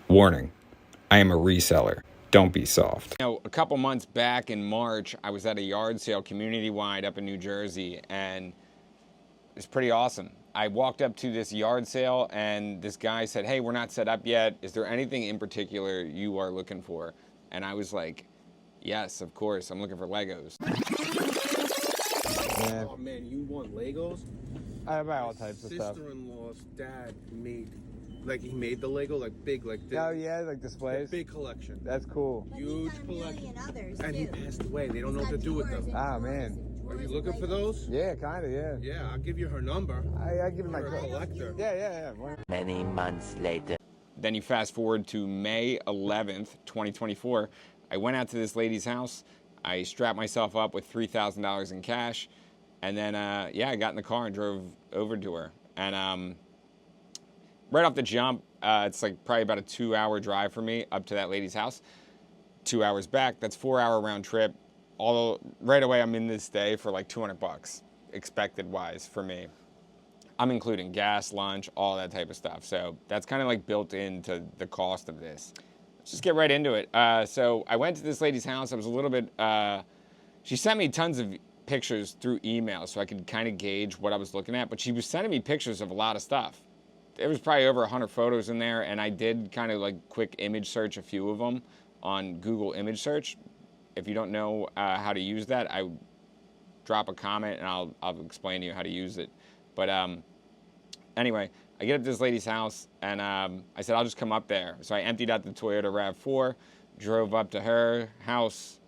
Warning, I am a reseller. Don't be soft. You know, a couple months back in March, I was at a yard sale community-wide up in New Jersey, and it's pretty awesome. I walked up to this yard sale, and this guy said, "Hey, we're not set up yet. Is there anything in particular you are looking for?" And I was like, "Yes, of course. I'm looking for Legos." Oh man, you want Legos? I buy all types of stuff. Sister-in-law's dad made, he made the Lego, big, Oh yeah, like displays? big collection. That's cool. Huge collection. And he passed away. They don't know what to do with them. Ah, man. Are you looking for those? Yeah, kind of, yeah. Yeah, I'll give you her number. I give you my You're a collector. Yeah. Many months later. Then you fast forward to May 11th, 2024. I went out to this lady's house. I strapped myself up with $3,000 in cash. And then, I got in the car and drove over to her. And right off the jump, it's like probably about a 2-hour drive for me up to that lady's house. 2 hours back, that's 4-hour round trip. Although right away I'm in this day for like $200 expected wise for me. I'm including gas, lunch, all that type of stuff. So that's kind of like built into the cost of this. Let's just get right into it. So I went to this lady's house. I was a little bit, she sent me tons of pictures through email so I could kind of gauge what I was looking at, but she was sending me pictures of a lot of stuff. There was probably over 100 photos in there, and I did kind of like quick image search a few of them on Google image search. If you don't know how to use that, I drop a comment and I'll explain to you how to use it. But anyway, I get up to this lady's house and I said, I'll just come up there. So I emptied out the Toyota RAV4, drove up to her house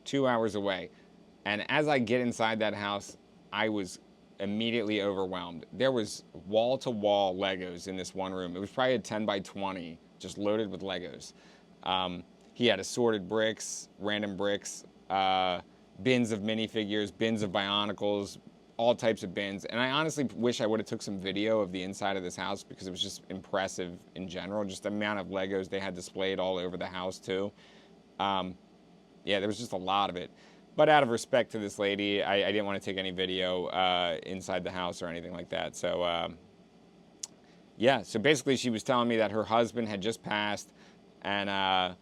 2 hours away. And as I get inside that house, I was immediately overwhelmed. There was wall-to-wall Legos in this one room. It was probably a 10 by 20, just loaded with Legos. He had assorted bricks, random bricks, bins of minifigures, bins of Bionicles, all types of bins. And I honestly wish I would have took some video of the inside of this house because it was just impressive in general. Just the amount of Legos they had displayed all over the house too. Yeah, there was just a lot of it. But out of respect to this lady, I didn't want to take any video inside the house or anything like that. So yeah, so basically she was telling me that her husband had just passed and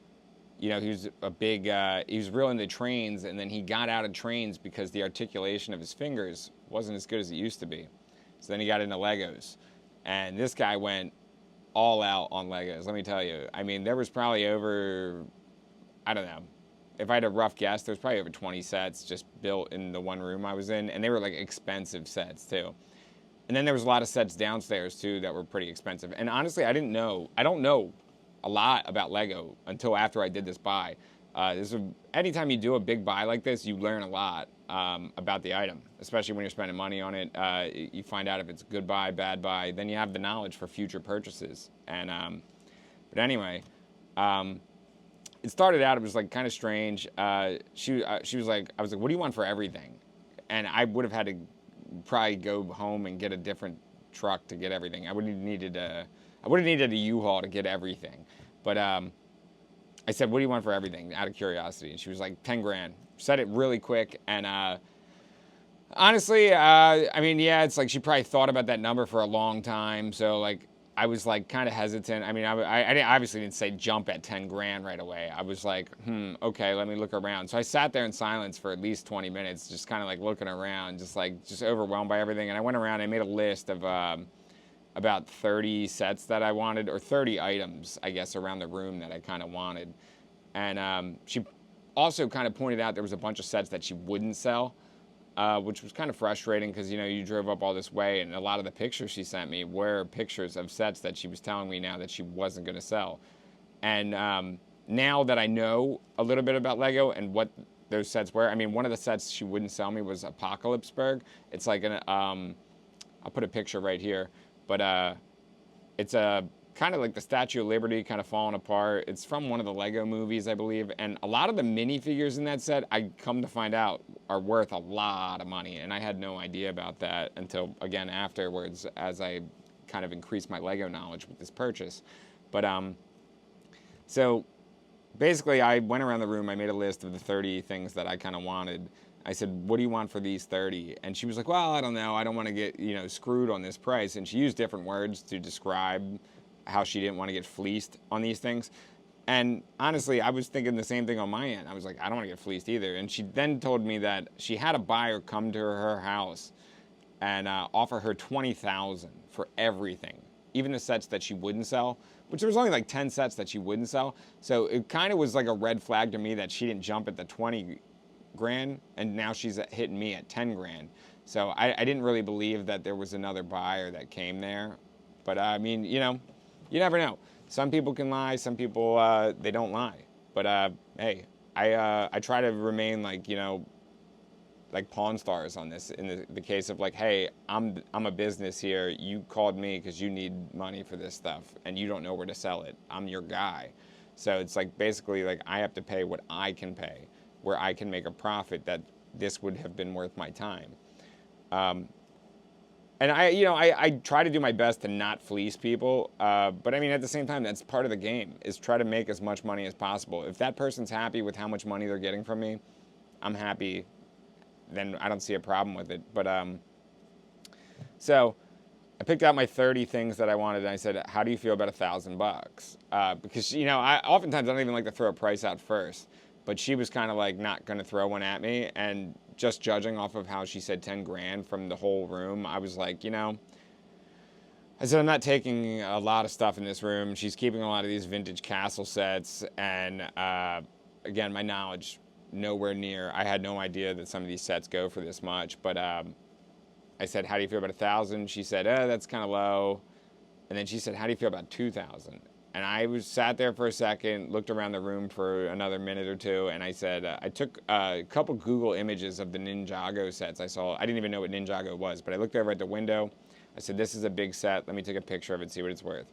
he was he was real into trains, and then he got out of trains because the articulation of his fingers wasn't as good as it used to be. So then he got into Legos. And this guy went all out on Legos, let me tell you. I mean, there was probably over, I don't know, if I had a rough guess, there's probably over 20 sets just built in the one room I was in, and they were like expensive sets too. And then there was a lot of sets downstairs too that were pretty expensive. And honestly, I don't know a lot about Lego until after I did this buy. Anytime you do a big buy like this, you learn a lot about the item, especially when you're spending money on it. You find out if it's a good buy, bad buy, then you have the knowledge for future purchases. And but anyway, it started out, it was like kind of strange. She was like, I was like, what do you want for everything? And I would have had to probably go home and get a different truck to get everything. I would have needed a U-Haul to get everything. But I said, what do you want for everything, out of curiosity? And she was like, 10 grand. Said it really quick. And honestly, I mean, yeah, it's like she probably thought about that number for a long time. So like, I was like kind of hesitant. I mean, I obviously didn't say jump at 10 grand right away. I was like, okay, let me look around. So I sat there in silence for at least 20 minutes, just kind of like looking around, just overwhelmed by everything. And I went around and I made a list of about 30 sets that I wanted, or 30 items, I guess, around the room that I kind of wanted. And she also kind of pointed out there was a bunch of sets that she wouldn't sell, which was kind of frustrating because, you drove up all this way, and a lot of the pictures she sent me were pictures of sets that she was telling me now that she wasn't going to sell. And now that I know a little bit about Lego and what those sets were, I mean, one of the sets she wouldn't sell me was Apocalypseburg. It's like I'll put a picture right here. But it's a kind of like the Statue of Liberty kind of falling apart. It's from one of the Lego movies, I believe. And a lot of the minifigures in that set, I come to find out, are worth a lot of money. And I had no idea about that until, again, afterwards, as I kind of increased my Lego knowledge with this purchase. But so basically, I went around the room. I made a list of the 30 things that I kind of wanted. I said, what do you want for these 30? And she was like, well, I don't know. I don't want to get, screwed on this price. And she used different words to describe how she didn't want to get fleeced on these things. And honestly, I was thinking the same thing on my end. I was like, I don't want to get fleeced either. And she then told me that she had a buyer come to her house and offer her $20,000 for everything, even the sets that she wouldn't sell, which there was only like 10 sets that she wouldn't sell. So it kind of was like a red flag to me that she didn't jump at the 20 grand, and now she's hitting me at 10 grand. So I didn't really believe that there was another buyer that came there. But I mean, you know, you never know. Some people can lie, some people, they don't lie. But hey, I try to remain like, you know, like Pawn Stars on this, in the case of like, hey, I'm a business here. You called me because you need money for this stuff and you don't know where to sell it. I'm your guy. So it's like basically like I have to pay what I can pay, where I can make a profit that this would have been worth my time. And I try to do my best to not fleece people, but I mean, at the same time, that's part of the game, is try to make as much money as possible. If that person's happy with how much money they're getting from me, I'm happy, then I don't see a problem with it. But so I picked out my 30 things that I wanted, and I said, how do you feel about $1,000? Because, you know, oftentimes I don't even like to throw a price out first, but she was kind of like not going to throw one at me, and just judging off of how she said 10 grand from the whole room, I was like, you know, I said, I'm not taking a lot of stuff in this room. She's keeping a lot of these vintage castle sets, and again, my knowledge nowhere near. I had no idea that some of these sets go for this much, but I said, how do you feel about $1,000? She said, that's kind of low. And then she said, how do you feel about $2,000? And I sat there for a second, looked around the room for another minute or two, and I said, I took a couple Google images of the Ninjago sets I saw. I didn't even know what Ninjago was, but I looked over at the window. I said, this is a big set. Let me take a picture of it, see what it's worth.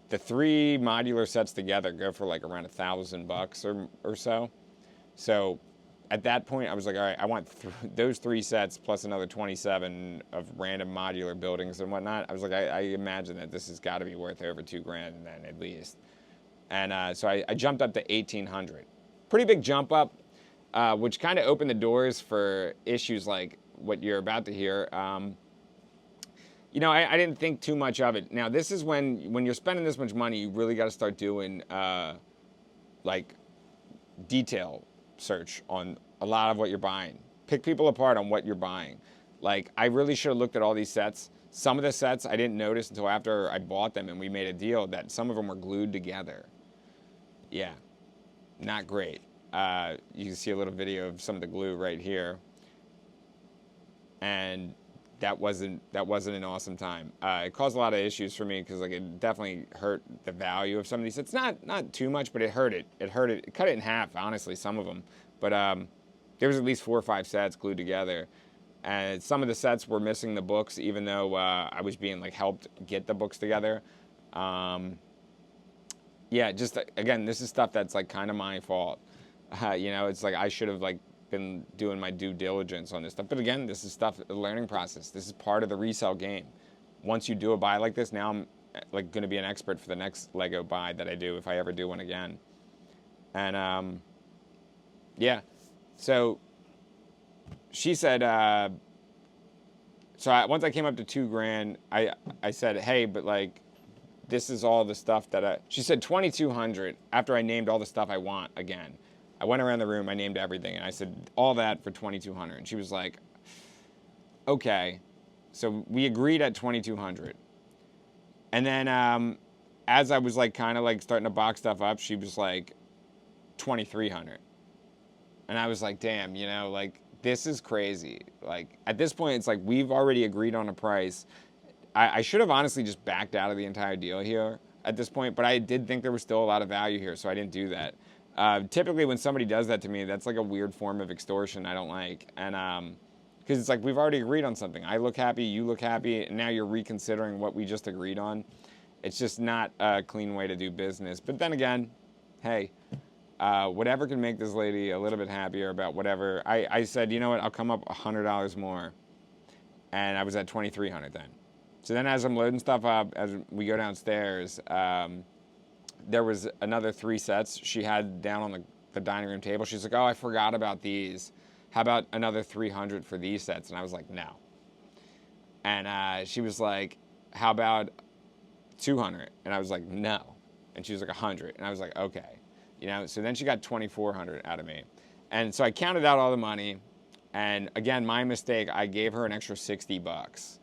The 3 modular sets together go for like around $1,000 or so. So at that point, I was like, all right, I want those 3 sets plus another 27 of random modular buildings and whatnot. I was like, I imagine that this has got to be worth over $2,000 then at least. And so I jumped up to 1,800. Pretty big jump up, which kind of opened the doors for issues like what you're about to hear. You know, I didn't think too much of it. Now, this is when you're spending this much money, you really got to start doing like detail search on a lot of what you're buying. Pick people apart on what you're buying. Like, I really should have looked at all these sets. Some of the sets I didn't notice until after I bought them and we made a deal that some of them were glued together. Yeah, not great. You can see a little video of some of the glue right here. And that wasn't an awesome time. It caused a lot of issues for me because like it definitely hurt the value of some of these. It's not too much, but it hurt it. It hurt it. It cut it in half, honestly, some of them. But there was at least 4 or 5 sets glued together, and some of the sets were missing the books, even though I was being like helped get the books together. Yeah, just again, this is stuff that's like kind of my fault. You know, it's like I should have like been doing my due diligence on this stuff. But again, this is stuff, a learning process. This is part of the resale game. Once you do a buy like this, now I'm like going to be an expert for the next Lego buy that I do if I ever do one again. And yeah, so she said, once I came up to $2,000, I said, hey, but like, this is all the stuff that she said 2,200 after I named all the stuff I want again. I went around the room, I named everything, and I said, all that for 2,200. And she was like, okay. So we agreed at 2,200. And then as I was like kind of like starting to box stuff up, she was like, 2,300. And I was like, damn, you know, like, this is crazy. Like, at this point, it's like we've already agreed on a price. I should have honestly just backed out of the entire deal here at this point, but I did think there was still a lot of value here, so I didn't do that. Typically, when somebody does that to me, that's like a weird form of extortion I don't like. And because it's like we've already agreed on something. I look happy, you look happy, and now you're reconsidering what we just agreed on. It's just not a clean way to do business. But then again, hey, whatever can make this lady a little bit happier about whatever. I said, you know what, I'll come up $100 more. And I was at 2,300 then. So then as I'm loading stuff up, as we go downstairs, there was another 3 sets she had down on the dining room table. She's like, oh, I forgot about these. How about another 300 for these sets? And I was like, no. And she was like, how about 200. And I was like, no. And she was like, 100. And I was like, okay. You know, so then she got 2,400 out of me. And so I counted out all the money. And again, my mistake, I gave her an extra 60 bucks.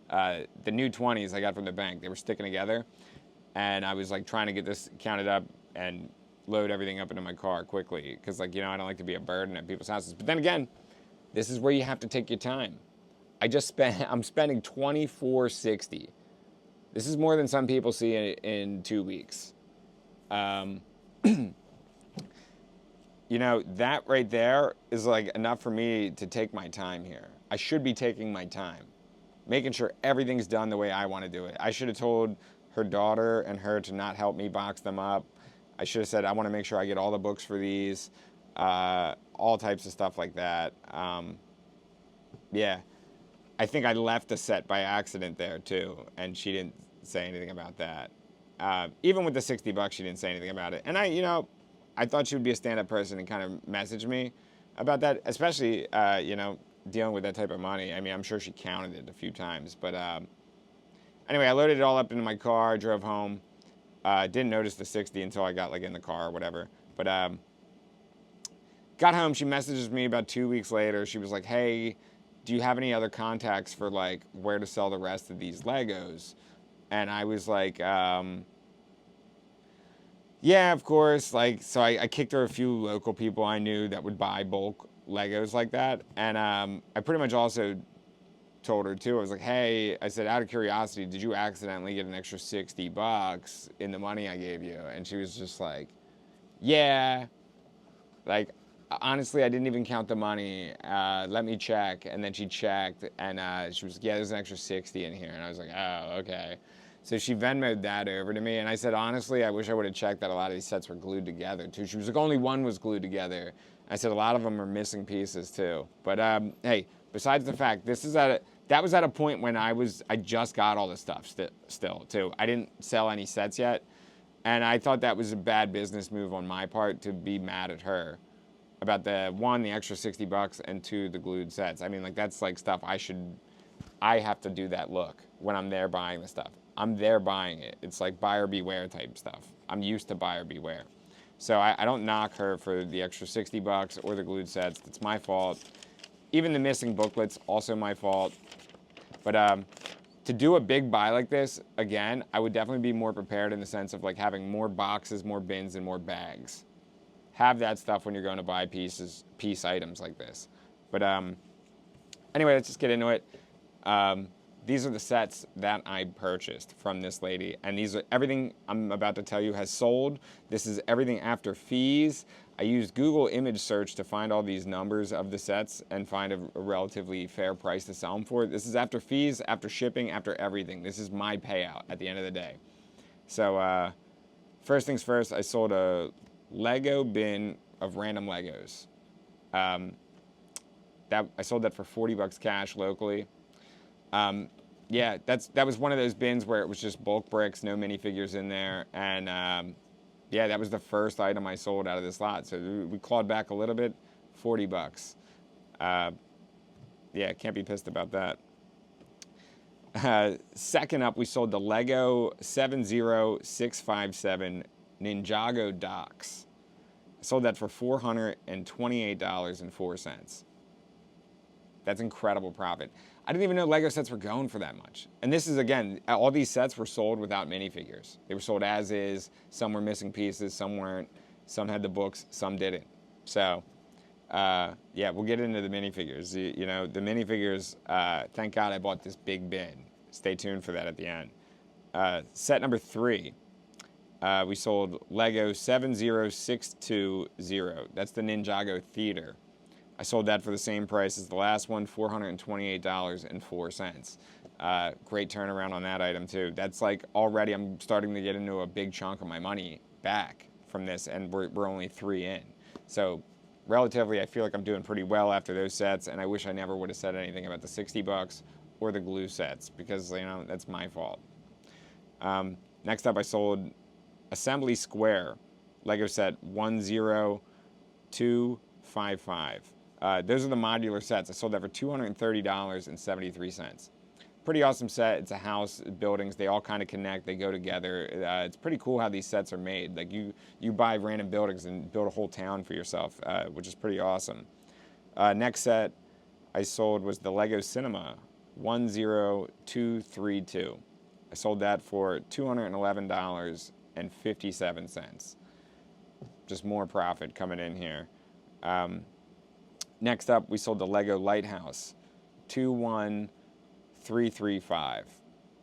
The new 20s I got from the bank, they were sticking together. And I was like trying to get this counted up and load everything up into my car quickly. Because, like, you know, I don't like to be a burden at people's houses. But then again, this is where you have to take your time. I'm spending $24.60. This is more than some people see in 2 weeks. You know, that right there is like enough for me to take my time here. I should be taking my time, making sure everything's done the way I want to do it. I should have told her daughter and her to not help me box them up. I should have said, I want to make sure I get all the books for these, all types of stuff like that. Yeah, I think I left the set by accident there too, and she didn't say anything about that. Even with the 60 bucks, she didn't say anything about it. And I thought she would be a stand-up person and kind of message me about that, especially, dealing with that type of money. I mean, I'm sure she counted it a few times. But anyway, I loaded it all up into my car, drove home. Didn't notice the 60 until I got, like, in the car or whatever. But got home, she messages me about 2 weeks later. She was like, hey, do you have any other contacts for, like, where to sell the rest of these Legos? And I was like, yeah, of course. Like, so I kicked her a few local people I knew that would buy bulk Legos like that. And I pretty much also told her too. I was like, hey, I said, out of curiosity, did you accidentally get an extra 60 bucks in the money I gave you? And she was just like, yeah. Like, honestly, I didn't even count the money. Let me check. And then she checked, and she was like, yeah, there's an extra 60 in here. And I was like, oh, okay. So she Venmo'd that over to me, and I said, honestly, I wish I would have checked that a lot of these sets were glued together, too. She was like, only one was glued together. I said, a lot of them are missing pieces, too. But, hey, besides the fact, that was at a point when I just got all the stuff still, too. I didn't sell any sets yet, and I thought that was a bad business move on my part to be mad at her about the extra 60 bucks, and two, the glued sets. I mean, like, that's like stuff I have to do that look when I'm there buying the stuff. I'm there buying it. It's like buyer beware type stuff. I'm used to buyer beware. So I don't knock her for the extra 60 bucks or the glued sets. It's my fault. Even the missing booklets, also my fault. But to do a big buy like this, again, I would definitely be more prepared in the sense of like having more boxes, more bins, and more bags. Have that stuff when you're going to buy piece items like this. But anyway, let's just get into it. These are the sets that I purchased from this lady, and everything I'm about to tell you has sold. This is everything after fees. I used Google image search to find all these numbers of the sets and find a relatively fair price to sell them for. This is after fees, after shipping, after everything. This is my payout at the end of the day. So first things first, I sold a Lego bin of random Legos. I sold that for 40 bucks cash locally. Yeah, that was one of those bins where it was just bulk bricks, no minifigures in there, and yeah, that was the first item I sold out of this lot. So we clawed back a little bit, 40 bucks. Yeah, can't be pissed about that. Second up, we sold the Lego 70657 Ninjago docks. I sold that for $428.04. That's incredible profit. I didn't even know Lego sets were going for that much. And this is, again, all these sets were sold without minifigures. They were sold as is. Some were missing pieces, some weren't. Some had the books, some didn't. So, yeah, we'll get into the minifigures. You know, the minifigures, thank God I bought this big bin. Stay tuned for that at the end. Set number 3, we sold Lego 70620. That's the Ninjago Theater. I sold that for the same price as the last one, $428.04. Great turnaround on that item, too. That's like already I'm starting to get into a big chunk of my money back from this, and we're only 3 in. So relatively, I feel like I'm doing pretty well after those sets, and I wish I never would have said anything about the 60 bucks or the glue sets because, you know, that's my fault. Next up, I sold Assembly Square Lego set 10255. Those are the modular sets. I sold that for $230.73. pretty awesome set. It's a house, buildings, they all kind of connect, they go together. It's pretty cool how these sets are made. Like you buy random buildings and build a whole town for yourself, which is pretty awesome. Next set I sold was the Lego Cinema 10232. I sold that for $211.57. Just more profit coming in here. Next up, we sold the Lego Lighthouse 21335.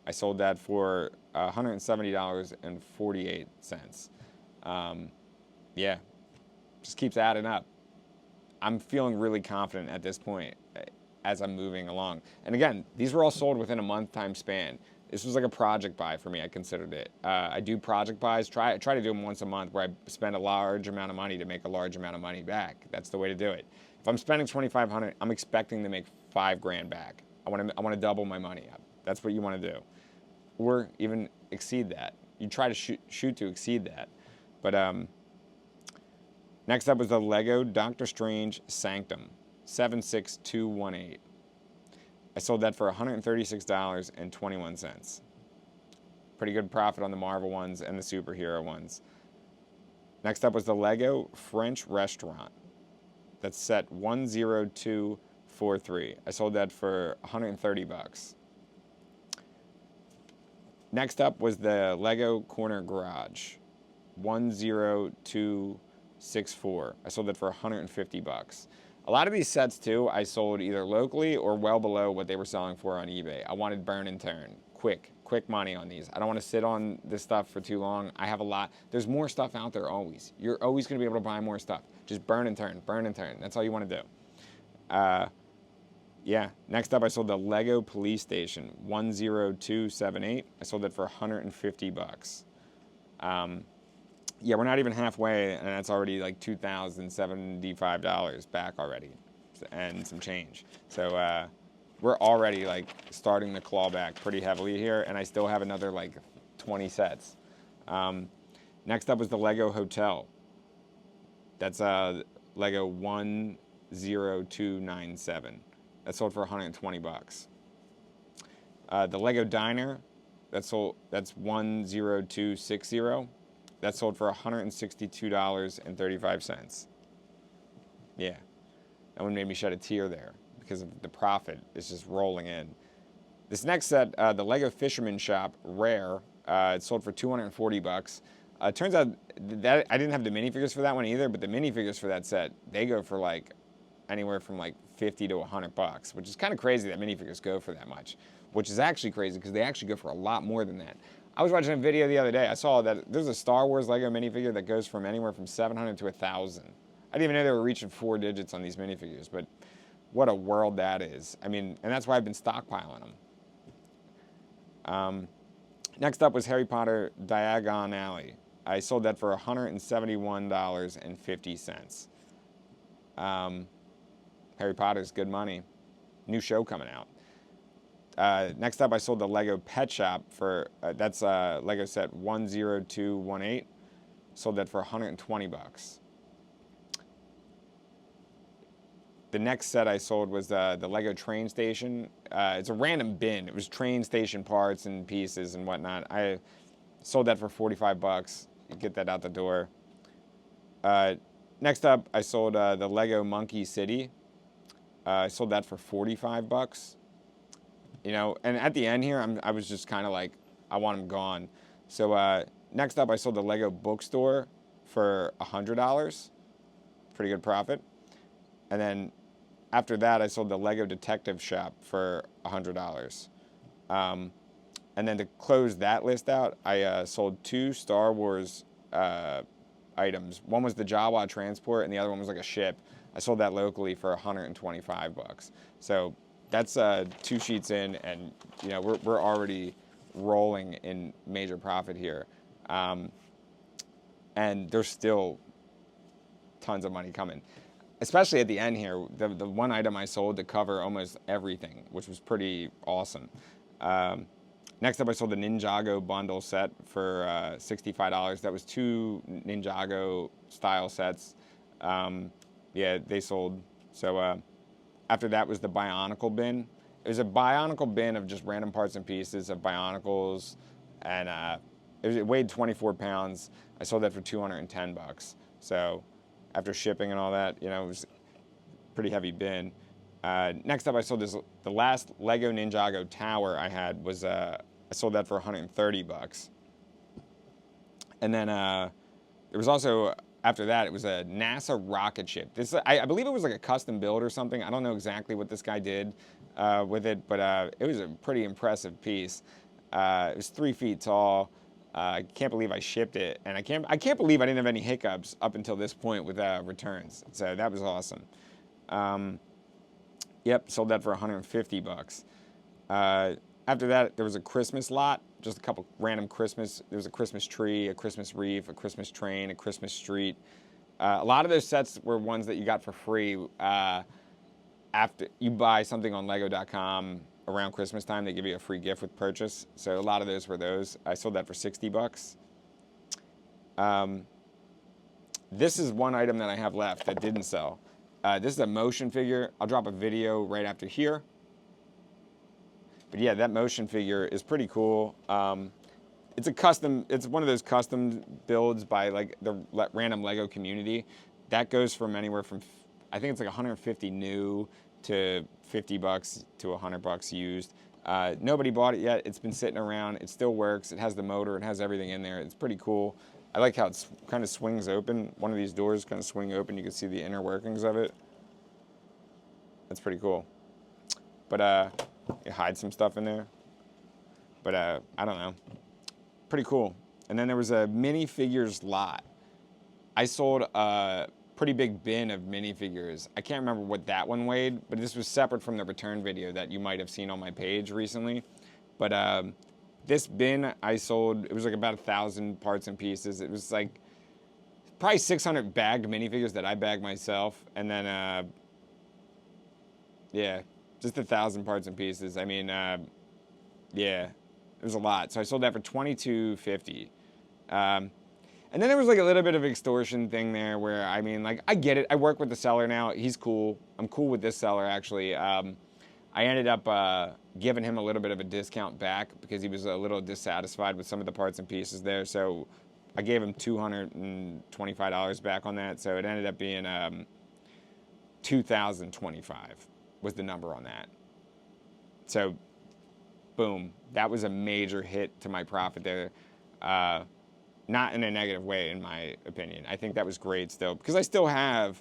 I sold that for $170.48. Yeah, just keeps adding up. I'm feeling really confident at this point as I'm moving along. And again, these were all sold within a month time span. This was like a project buy for me, I considered it. I do project buys, try to do them once a month where I spend a large amount of money to make a large amount of money back. That's the way to do it. If I'm spending $2,500, I'm expecting to make $5,000 back. I want to double my money up. That's what you want to do. Or even exceed that. You try to shoot to exceed that. But next up was the Lego Doctor Strange Sanctum 76218. I sold that for $136.21. Pretty good profit on the Marvel ones and the superhero ones. Next up was the Lego French Restaurant. That's set 10243. I sold that for $130. Next up was the Lego Corner Garage 10264. I sold that for $150. A lot of these sets too, I sold either locally or well below what they were selling for on eBay. I wanted burn and turn, quick money on these. I don't want to sit on this stuff for too long. I have a lot. There's more stuff out there always. You're always going to be able to buy more stuff. Just burn and turn, burn and turn. That's all you want to do. Yeah. Next up, I sold the Lego Police Station 10278. I sold it for $150. Yeah, we're not even halfway, and that's already like $2,075 back already, and some change. So we're already like starting to claw back pretty heavily here, and I still have another like 20 sets. Next up was the Lego Hotel. That's Lego 10297. That sold for $120. The Lego Diner, that's 10260. That sold for $162.35. Yeah, that one made me shed a tear there because of the profit is just rolling in. This next set, the Lego Fisherman Shop Rare, it sold for $240. It turns out that I didn't have the minifigures for that one either, but the minifigures for that set, they go for like anywhere from like $50 to $100, which is kind of crazy that minifigures go for that much, which is actually crazy because they actually go for a lot more than that. I was watching a video the other day. I saw that there's a Star Wars Lego minifigure that goes from anywhere from $700 to $1,000. I didn't even know they were reaching 4 digits on these minifigures, but what a world that is. I mean, and that's why I've been stockpiling them. Next up was Harry Potter Diagon Alley. I sold that for $171.50. Harry Potter's good money. New show coming out. Next up, I sold the Lego Pet Shop for, that's Lego set 10218. Sold that for $120. The next set I sold was the Lego Train Station. It's a random bin. It was train station parts and pieces and whatnot. I sold that for $45. You get that out the door. Next up, I sold the Lego Monkey City. I sold that for $45. You know, and at the end here, I was just kind of like, I want them gone. So next up, I sold the Lego Bookstore for $100. Pretty good profit. And then after that, I sold the Lego Detective Shop for $100. And then to close that list out, I sold 2 Star Wars items. One was the Jawa transport, and the other one was like a ship. I sold that locally for $125. So that's 2 sheets in, and you know we're already rolling in major profit here, and there's still tons of money coming, especially at the end here. The one item I sold to cover almost everything, which was pretty awesome. Next up, I sold the Ninjago bundle set for $65. That was 2 Ninjago style sets. Yeah, they sold. So after that was the Bionicle bin. It was a Bionicle bin of just random parts and pieces of Bionicles, and it weighed 24 pounds. I sold that for $210. So after shipping and all that, it was a pretty heavy bin. Next up, I sold the last Lego Ninjago tower I had was, I sold that for $130. And then there was also, after that, it was a NASA rocket ship. I believe it was like a custom build or something. I don't know exactly what this guy did with it, but it was a pretty impressive piece. It was 3 feet tall. I can't believe I shipped it, and I can't believe I didn't have any hiccups up until this point with returns. So that was awesome. Yep, sold that for $150. After that, there was a Christmas lot, just a couple random Christmas. There was a Christmas tree, a Christmas wreath, a Christmas train, a Christmas street. A lot of those sets were ones that you got for free after you buy something on Lego.com around Christmas time. They give you a free gift with purchase. So a lot of those were those. I sold that for $60. This is one item that I have left that didn't sell. This is a motion figure. I'll drop a video right after here. But yeah, that motion figure is pretty cool. It's one of those custom builds by like the random Lego community. That goes from anywhere from, I think it's like 150 new to $50 to $100 used. Nobody bought it yet. It's been sitting around. It still works. It has the motor. It has everything in there. It's pretty cool. I like how it kind of swings open. One of these doors kind of swing open. You can see the inner workings of it. That's pretty cool. But it hides some stuff in there. But I don't know. Pretty cool. And then there was a minifigures lot. I sold a pretty big bin of minifigures. I can't remember what that one weighed, but this was separate from the return video that you might have seen on my page recently. But this bin I sold, it was like about 1,000 parts and pieces. It was like probably 600 bagged minifigures that I bagged myself. And then, yeah, just 1,000 parts and pieces. I mean, yeah, it was a lot. So I sold that for $22.50. And then there was like a little bit of extortion thing there where, I mean, like, I get it. I work with the seller now. He's cool. I'm cool with this seller, actually. I ended up giving him a little bit of a discount back because he was a little dissatisfied with some of the parts and pieces there. So I gave him $225 back on that. So it ended up being $2,025 was the number on that. So, boom. That was a major hit to my profit there. Not in a negative way, in my opinion. I think that was great still, because I still have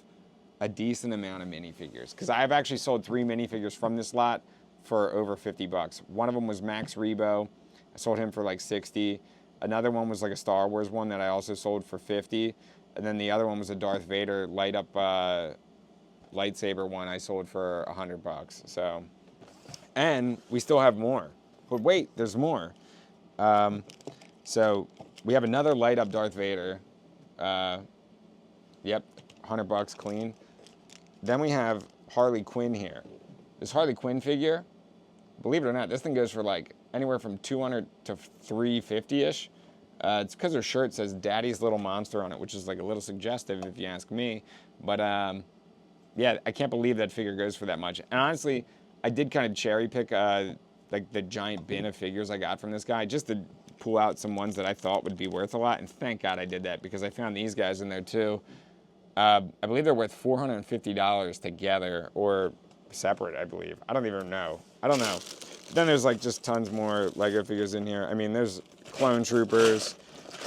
a decent amount of minifigures. Because I've actually sold 3 minifigures from this lot for over $50. One of them was Max Rebo. I sold him for like $60. Another one was like a Star Wars one that I also sold for $50. And then the other one was a Darth Vader light up lightsaber one I sold for $100. So, and we still have more. But wait, there's more. So we have another light up Darth Vader. Yep, $100 clean. Then we have Harley Quinn here. This Harley Quinn figure, believe it or not, this thing goes for like anywhere from $200 to $350-ish. It's because her shirt says Daddy's Little Monster on it, which is like a little suggestive if you ask me. But yeah, I can't believe that figure goes for that much. And honestly, I did kind of cherry pick like the giant bin of figures I got from this guy just to pull out some ones that I thought would be worth a lot. And thank God I did that, because I found these guys in there too. I believe they're worth $450 together, or separate, I believe. I don't even know. I don't know. Then there's like just tons more Lego figures in here. I mean, there's Clone Troopers.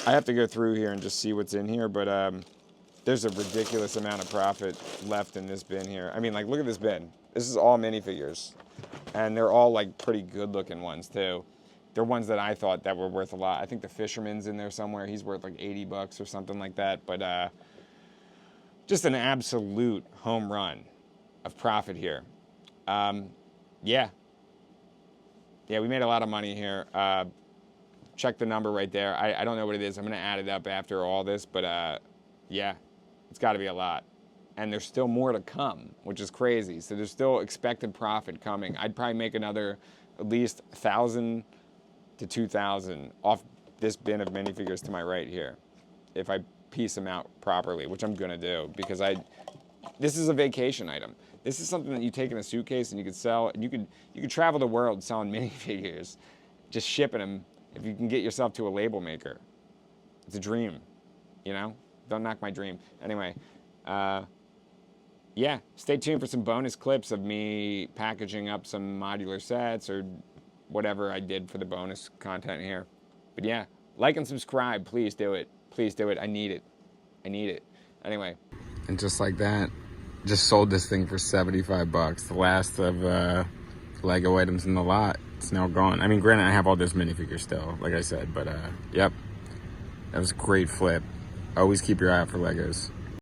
I have to go through here and just see what's in here, but there's a ridiculous amount of profit left in this bin here. I mean, like, look at this bin. This is all minifigures, and they're all like pretty good looking ones too. They're ones that I thought that were worth a lot. I think the Fisherman's in there somewhere. He's worth like $80 or something like that. But just an absolute home run of profit here. Yeah. Yeah, we made a lot of money here. Check the number right there. I don't know what it is. I'm going to add it up after all this. But yeah, it's got to be a lot. And there's still more to come, which is crazy. So there's still expected profit coming. I'd probably make another at least 1,000 to 2,000 off this bin of minifigures to my right here, if I piece them out properly, which I'm gonna do, because This is a vacation item. This is something that you take in a suitcase and you could sell. And you could travel the world selling minifigures, just shipping them. If you can get yourself to a label maker, it's a dream. You know, don't knock my dream. Anyway, yeah, stay tuned for some bonus clips of me packaging up some modular sets or whatever I did for the bonus content here. But yeah, like and subscribe. Please do it. Please do it. I need it. I need it. Anyway. And just like that, just sold this thing for 75 bucks. The last of Lego items in the lot. It's now gone. I mean, granted, I have all this minifigure still, like I said. But, yep. That was a great flip. Always keep your eye out for Legos.